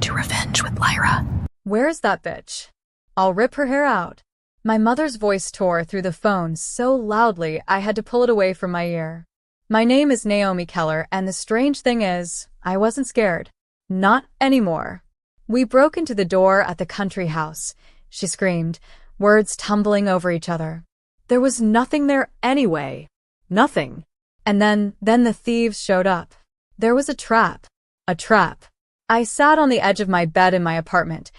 to revenge with Lyra. Where's that bitch? I'll rip her hair out. My mother's voice tore through the phone so loudly I had to pull it away from my ear. My name is Naomi Keller, and the strange thing is, I wasn't scared. Not anymore. We broke into the door at the country house, she screamed, words tumbling over each other. There was nothing there anyway. Nothing. And then the thieves showed up. There was a trap. A trap. I sat on the edge of my bed in my apartment,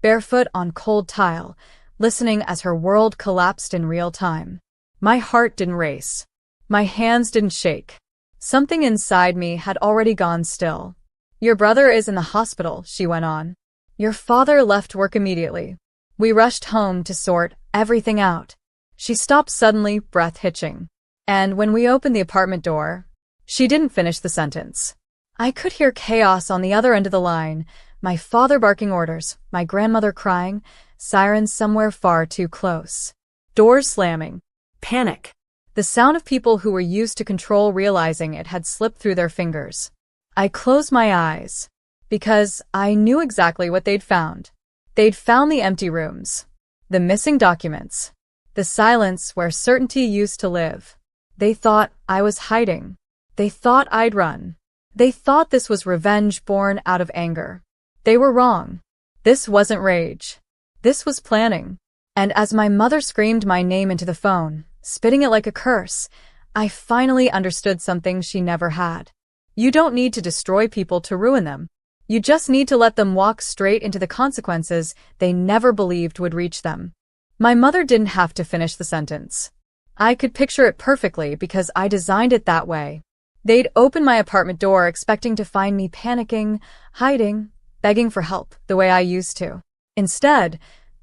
barefoot on cold tile, listening as her world collapsed in real time. My heart didn't race. My hands didn't shake. Something inside me had already gone still. Your brother is in the hospital, she went on. Your father left work immediately. We rushed home to sort everything out. She stopped suddenly, breath hitching. And when we opened the apartment door, she didn't finish the sentence. I could hear chaos on the other end of the line, my father barking orders, my grandmother crying, sirens somewhere far too close. Doors slamming. Panic. The sound of people who were used to control realizing it had slipped through their fingers. I closed my eyes, because I knew exactly what they'd found. They'd found the empty rooms, the missing documents, the silence where certainty used to live. They thought I was hiding. They thought I'd run. They thought this was revenge born out of anger. They were wrong. This wasn't rage. This was planning. And as my mother screamed my name into the phone, spitting it like a curse, I finally understood something she never had. You don't need to destroy people to ruin them. You just need to let them walk straight into the consequences they never believed would reach them. My mother didn't have to finish the sentence. I could picture it perfectly because I designed it that way. They'd open my apartment door expecting to find me panicking, hiding, begging for help, the way I used to. Instead,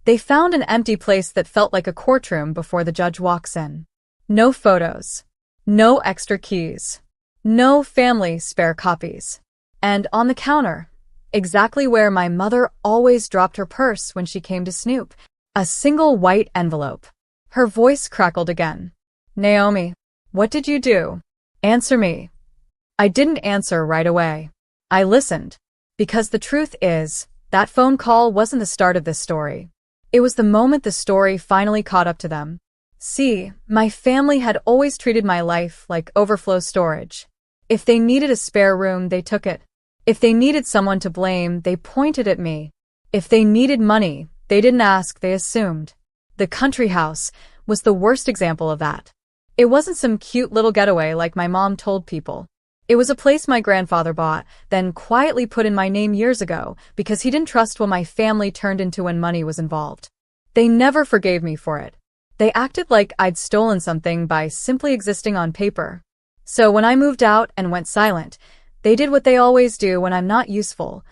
they found an empty place that felt like a courtroom before the judge walks in. No photos. No extra keys. No family spare copies. And on the counter, exactly where my mother always dropped her purse when she came to snoop, a single white envelope. Her voice crackled again. Naomi, what did you do? Answer me. I didn't answer right away. I listened. Because the truth is, that phone call wasn't the start of this story. It was the moment the story finally caught up to them. See, my family had always treated my life like overflow storage. If they needed a spare room, they took it. If they needed someone to blame, they pointed at me. If they needed money, they didn't ask, they assumed. The country house was the worst example of that. It wasn't some cute little getaway like my mom told people. It was a place my grandfather bought, then quietly put in my name years ago because he didn't trust what my family turned into when money was involved. They never forgave me for it. They acted like I'd stolen something by simply existing on paper. So when I moved out and went silent, they did what they always do when I'm not useful.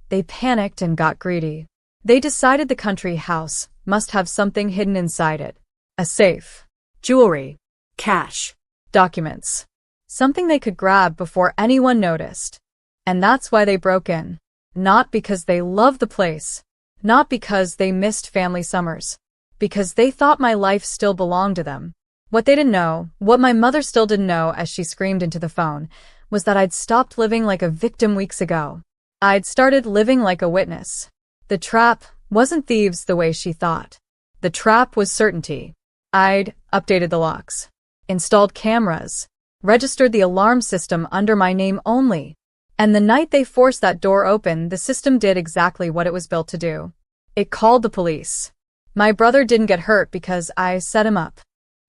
They panicked and got greedy. They decided the country house must have something hidden inside it. A safe, jewelry, cash, documents. Something they could grab before anyone noticed. And that's why they broke in. Not because they loved the place. Not because they missed family summers. Because they thought my life still belonged to them. What they didn't know, what my mother still didn't know as she screamed into the phone, was that I'd stopped living like a victim weeks ago. I'd started living like a witness. The trap wasn't thieves the way she thought. The trap was certainty. I'd updated the locks, installed cameras, registered the alarm system under my name only. And the night they forced that door open, the system did exactly what it was built to do. It called the police. My brother didn't get hurt because I set him up.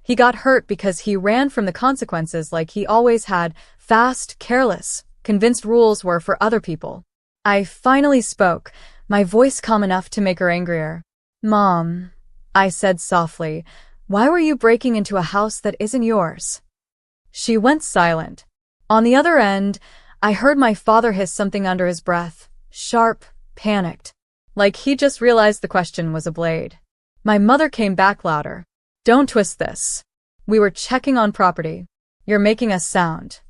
He got hurt because he ran from the consequences like he always had, fast, careless, convinced rules were for other people. I finally spoke, my voice calm enough to make her angrier. Mom, I said softly, why were you breaking into a house that isn't yours? She went silent. On the other end, I heard my father hiss something under his breath, sharp, panicked, like he just realized the question was a blade. My mother came back louder. Don't twist this. We were checking on property. You're making a sound.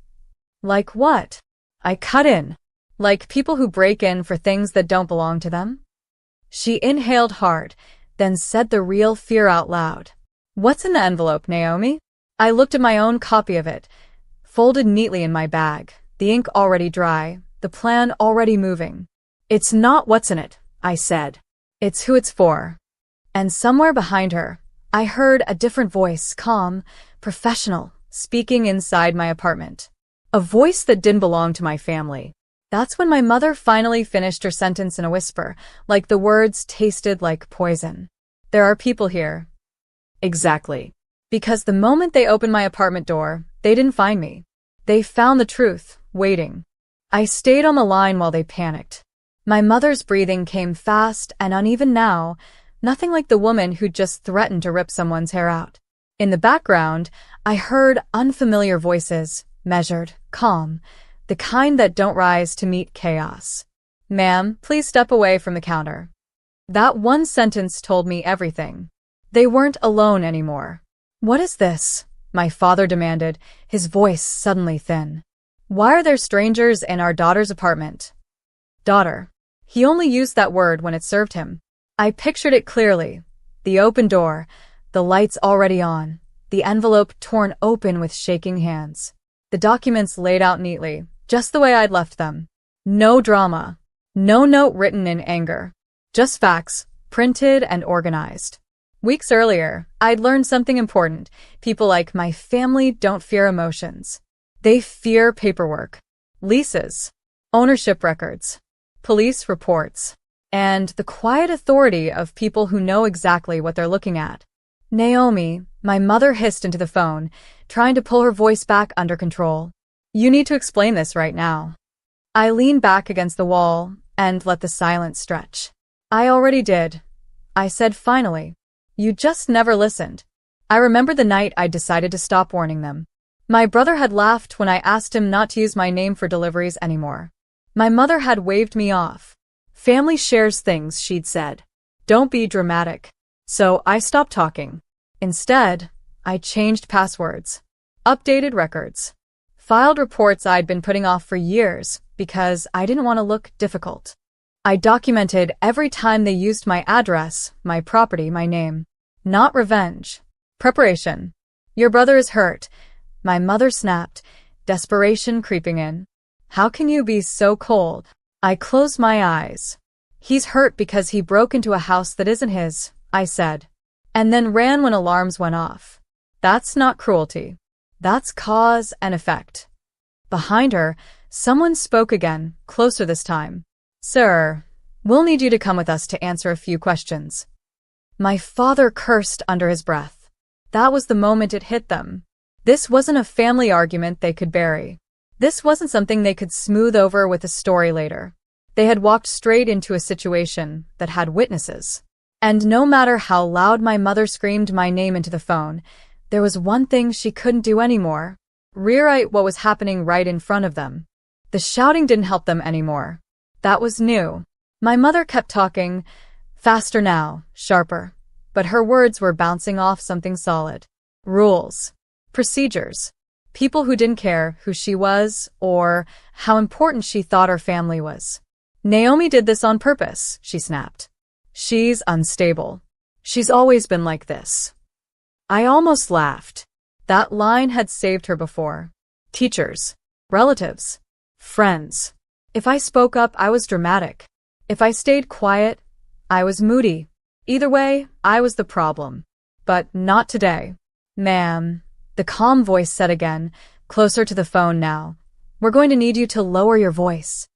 Like what? I cut in. Like people who break in for things that don't belong to them? She inhaled hard, then said the real fear out loud. What's in the envelope, Naomi? I looked at my own copy of it, folded neatly in my bag, the ink already dry, the plan already moving. It's not what's in it, I said. It's who it's for. And somewhere behind her, I heard a different voice, calm, professional, speaking inside my apartment. A voice that didn't belong to my family. That's when my mother finally finished her sentence in a whisper, like the words tasted like poison. There are people here. Exactly. Because the moment they opened my apartment door, they didn't find me. They found the truth, waiting. I stayed on the line while they panicked. My mother's breathing came fast and uneven now, nothing like the woman who'd just threatened to rip someone's hair out. In the background, I heard unfamiliar voices, measured, calm, the kind that don't rise to meet chaos. Ma'am, please step away from the counter. That one sentence told me everything. They weren't alone anymore. What is this? My father demanded, his voice suddenly thin. Why are there strangers in our daughter's apartment? Daughter. He only used that word when it served him. I pictured it clearly. The open door, the lights already on, the envelope torn open with shaking hands. The documents laid out neatly, just the way I'd left them. No drama. No note written in anger. Just facts, printed and organized. Weeks earlier, I'd learned something important. People like my family don't fear emotions. They fear paperwork, leases, ownership records, police reports, and the quiet authority of people who know exactly what they're looking at. Naomi, my mother hissed into the phone, trying to pull her voice back under control. You need to explain this right now. I leaned back against the wall and let the silence stretch. I already did. I said finally. You just never listened. I remember the night I decided to stop warning them. My brother had laughed when I asked him not to use my name for deliveries anymore. My mother had waved me off. Family shares things, she'd said. Don't be dramatic. So I stopped talking. Instead, I changed passwords, updated records, filed reports I'd been putting off for years because I didn't want to look difficult. I documented every time they used my address, my property, my name. Not revenge. Preparation. Your brother is hurt. My mother snapped, desperation creeping in. How can you be so cold? I closed my eyes. He's hurt because he broke into a house that isn't his, I said, and then ran when alarms went off. That's not cruelty. That's cause and effect. Behind her, someone spoke again, closer this time. Sir, we'll need you to come with us to answer a few questions. My father cursed under his breath. That was the moment it hit them. This wasn't a family argument they could bury. This wasn't something they could smooth over with a story later. They had walked straight into a situation that had witnesses. And no matter how loud my mother screamed my name into the phone, there was one thing she couldn't do anymore. Rewrite what was happening right in front of them. The shouting didn't help them anymore. That was new. My mother kept talking, faster now, sharper. But her words were bouncing off something solid. Rules. Procedures. People who didn't care who she was or how important she thought her family was. Naomi did this on purpose, she snapped. She's unstable. She's always been like this. I almost laughed. That line had saved her before. Teachers. Relatives. Friends. If I spoke up, I was dramatic. If I stayed quiet, I was moody. Either way, I was the problem. But not today. Ma'am, the calm voice said again, closer to the phone now. We're going to need you to lower your voice.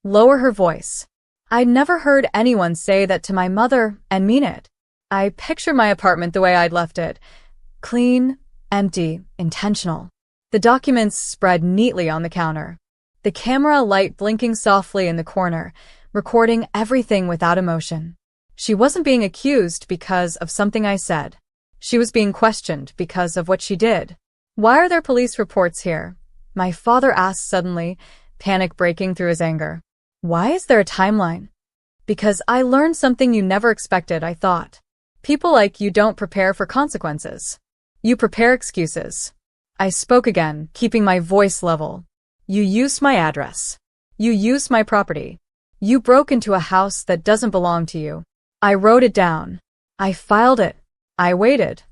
Lower her voice. I'd never heard anyone say that to my mother and mean it. I pictured my apartment the way I'd left it. Clean, empty, intentional. The documents spread neatly on the counter. The camera light blinking softly in the corner, recording everything without emotion. She wasn't being accused because of something I said. She was being questioned because of what she did. Why are there police reports here? My father asked suddenly, panic breaking through his anger. Why is there a timeline? Because I learned something you never expected, I thought. People like you don't prepare for consequences. You prepare excuses. I spoke again, keeping my voice level. You used my address. You used my property. You broke into a house that doesn't belong to you. I wrote it down. I filed it. I waited.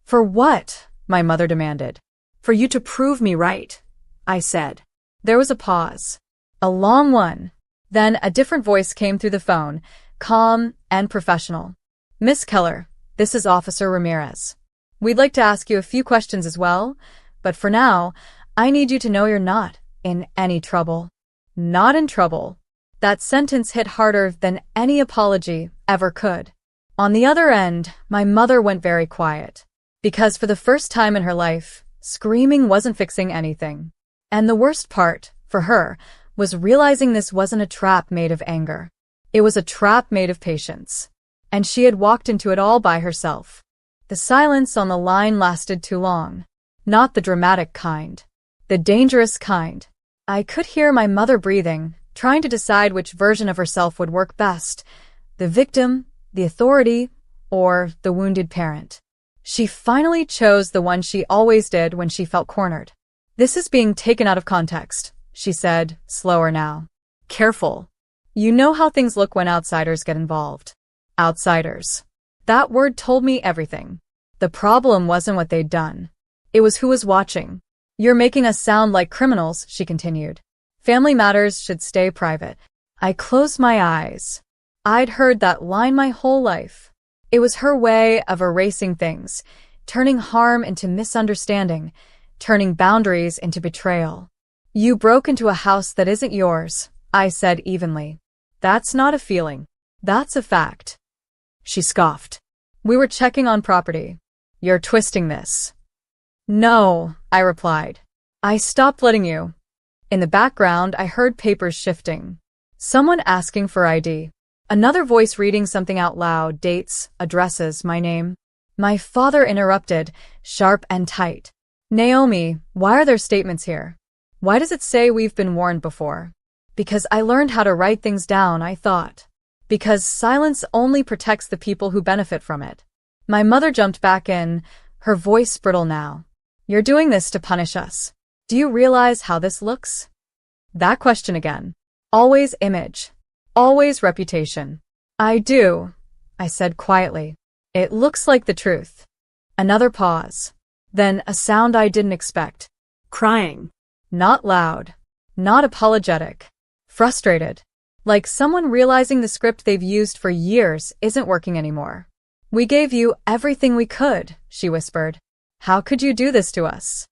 For what? My mother demanded. For you to prove me right, I said. There was a pause. A long one. Then a different voice came through the phone, calm and professional. Miss Keller, this is Officer Ramirez. We'd like to ask you a few questions as well, but for now, I need you to know you're not in any trouble. Not in trouble. That sentence hit harder than any apology ever could. On the other end, my mother went very quiet, because for the first time in her life, screaming wasn't fixing anything. And the worst part, for her, was realizing this wasn't a trap made of anger. It was a trap made of patience. And she had walked into it all by herself. The silence on the line lasted too long. Not the dramatic kind. The dangerous kind. I could hear my mother breathing, trying to decide which version of herself would work best. The victim, the authority, or the wounded parent. She finally chose the one she always did when she felt cornered. This is being taken out of context, she said, slower now. Careful. You know how things look when outsiders get involved. Outsiders. That word told me everything. The problem wasn't what they'd done. It was who was watching. You're making us sound like criminals, she continued. Family matters should stay private. I closed my eyes. I'd heard that line my whole life. It was her way of erasing things, turning harm into misunderstanding, turning boundaries into betrayal. You broke into a house that isn't yours, I said evenly. That's not a feeling. That's a fact. She scoffed. We were checking on property. You're twisting this. No, I replied. I stopped letting you. In the background, I heard papers shifting. Someone asking for ID. Another voice reading something out loud, dates, addresses, my name. My father interrupted, sharp and tight. Naomi, why are there statements here? Why does it say we've been warned before? Because I learned how to write things down, I thought. Because silence only protects the people who benefit from it. My mother jumped back in, her voice brittle now. You're doing this to punish us. Do you realize how this looks? That question again. Always image. Always reputation. I do, I said quietly. It looks like the truth. Another pause. Then a sound I didn't expect. Crying. Not loud. Not apologetic. Frustrated. Like someone realizing the script they've used for years isn't working anymore. We gave you everything we could, she whispered. How could you do this to us?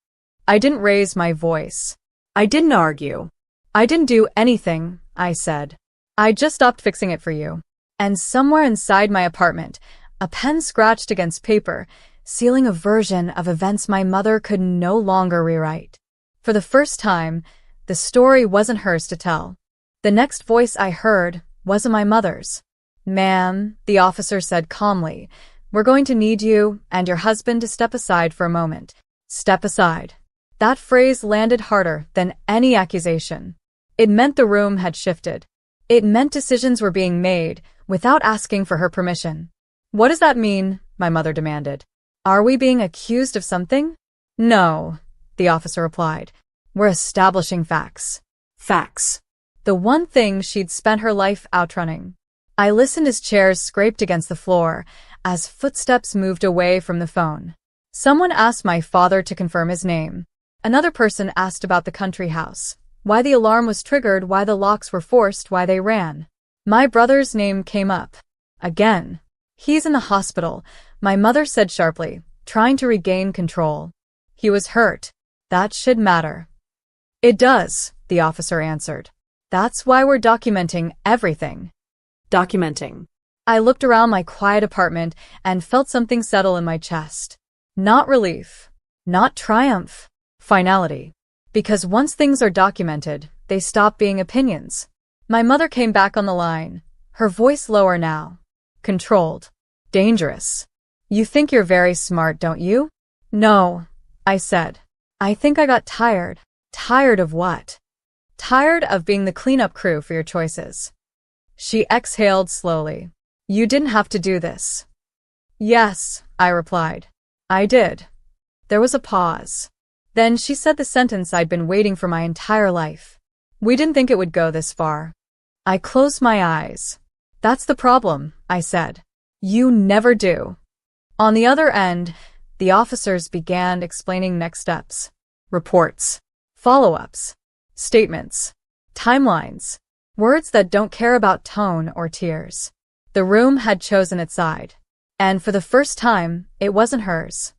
I didn't raise my voice. I didn't argue. I didn't do anything, I said. I just stopped fixing it for you. And somewhere inside my apartment, a pen scratched against paper, sealing a version of events my mother could no longer rewrite. For the first time, the story wasn't hers to tell. The next voice I heard wasn't my mother's. Ma'am, the officer said calmly, we're going to need you and your husband to step aside for a moment. Step aside. That phrase landed harder than any accusation. It meant the room had shifted. It meant decisions were being made without asking for her permission. What does that mean? My mother demanded. Are we being accused of something? No, the officer replied. We're establishing facts. Facts. The one thing she'd spent her life outrunning. I listened as chairs scraped against the floor, as footsteps moved away from the phone. Someone asked my father to confirm his name. Another person asked about the country house, why the alarm was triggered, why the locks were forced, why they ran. My brother's name came up. Again. He's in the hospital, my mother said sharply, trying to regain control. He was hurt. That should matter. It does, the officer answered. That's why we're documenting everything. Documenting. I looked around my quiet apartment and felt something settle in my chest. Not relief. Not triumph. Finality. Because once things are documented, they stop being opinions. My mother came back on the line, her voice lower now. Controlled. Dangerous. You think you're very smart, don't you? No, I said. I think I got tired. Tired of what? Tired of being the cleanup crew for your choices. She exhaled slowly. You didn't have to do this. Yes, I replied. I did. There was a pause. Then she said the sentence I'd been waiting for my entire life. We didn't think it would go this far. I closed my eyes. That's the problem, I said. You never do. On the other end, the officers began explaining next steps. Reports. Follow-ups. Statements. Timelines. Words that don't care about tone or tears. The room had chosen its side. And for the first time, it wasn't hers.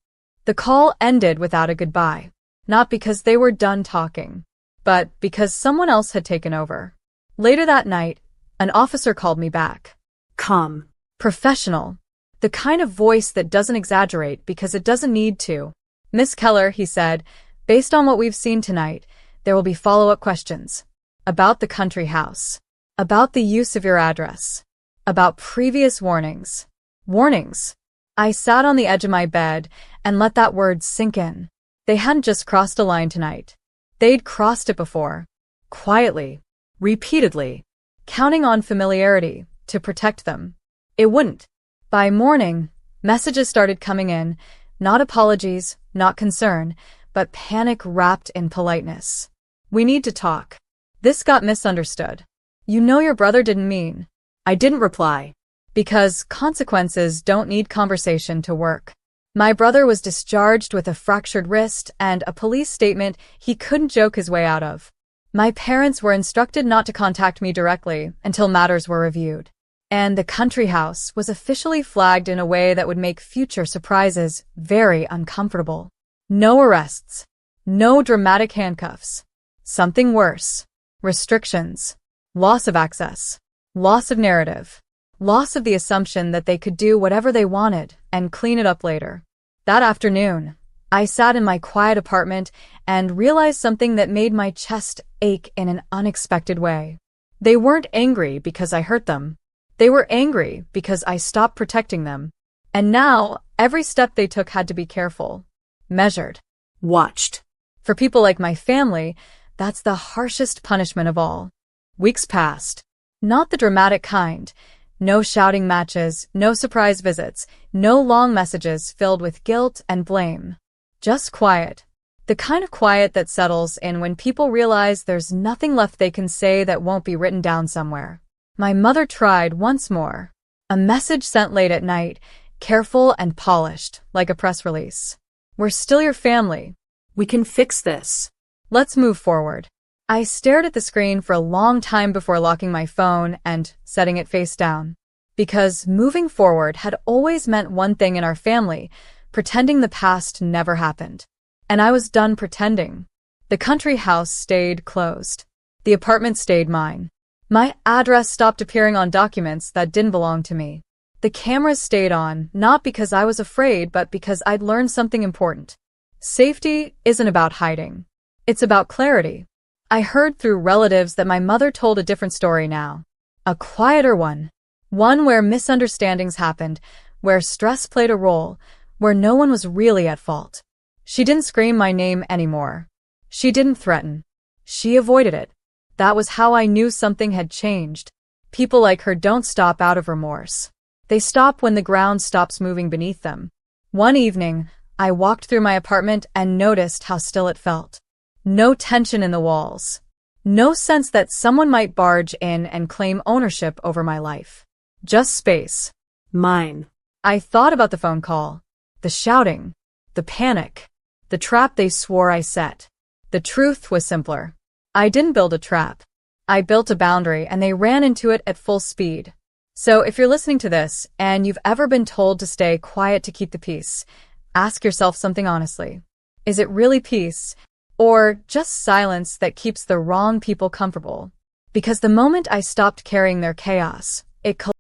The call ended without a goodbye. Not because they were done talking, but because someone else had taken over. Later that night, an officer called me back. Calm. Professional. The kind of voice that doesn't exaggerate because it doesn't need to. Miss Keller, he said, based on what we've seen tonight, there will be follow-up questions. About the country house. About the use of your address. About previous warnings. Warnings. I sat on the edge of my bed and let that word sink in. They hadn't just crossed a line tonight. They'd crossed it before. Quietly. Repeatedly. Counting on familiarity to protect them. It wouldn't. By morning, messages started coming in, not apologies, not concern, but panic wrapped in politeness. We need to talk. This got misunderstood. You know your brother didn't mean. I didn't reply. Because consequences don't need conversation to work. My brother was discharged with a fractured wrist and a police statement he couldn't joke his way out of. My parents were instructed not to contact me directly until matters were reviewed. And the country house was officially flagged in a way that would make future surprises very uncomfortable. No arrests. No dramatic handcuffs. Something worse. Restrictions. Loss of access. Loss of narrative. Loss of the assumption that they could do whatever they wanted and clean it up later. That afternoon, I sat in my quiet apartment and realized something that made my chest ache in an unexpected way. They weren't angry because I hurt them. They were angry because I stopped protecting them. And now, every step they took had to be careful. Measured. Watched. For people like my family, that's the harshest punishment of all. Weeks passed. Not the dramatic kind. No shouting matches, no surprise visits, no long messages filled with guilt and blame. Just quiet. The kind of quiet that settles in when people realize there's nothing left they can say that won't be written down somewhere. My mother tried once more. A message sent late at night, careful and polished, like a press release. We're still your family. We can fix this. Let's move forward. I stared at the screen for a long time before locking my phone and setting it face down. Because moving forward had always meant one thing in our family, pretending the past never happened. And I was done pretending. The country house stayed closed. The apartment stayed mine. My address stopped appearing on documents that didn't belong to me. The cameras stayed on, not because I was afraid, but because I'd learned something important. Safety isn't about hiding. It's about clarity. I heard through relatives that my mother told a different story now. A quieter one. One where misunderstandings happened, where stress played a role, where no one was really at fault. She didn't scream my name anymore. She didn't threaten. She avoided it. That was how I knew something had changed. People like her don't stop out of remorse. They stop when the ground stops moving beneath them. One evening, I walked through my apartment and noticed how still it felt. No tension in the walls. No sense that someone might barge in and claim ownership over my life. Just space. Mine. I thought about the phone call, the shouting, the panic, the trap they swore I set. The truth was simpler. I didn't build a trap. I built a boundary and they ran into it at full speed. So if you're listening to this and you've ever been told to stay quiet to keep the peace, ask yourself something honestly. Is it really peace? Or just silence that keeps the wrong people comfortable? Because the moment I stopped carrying their chaos, it collapsed.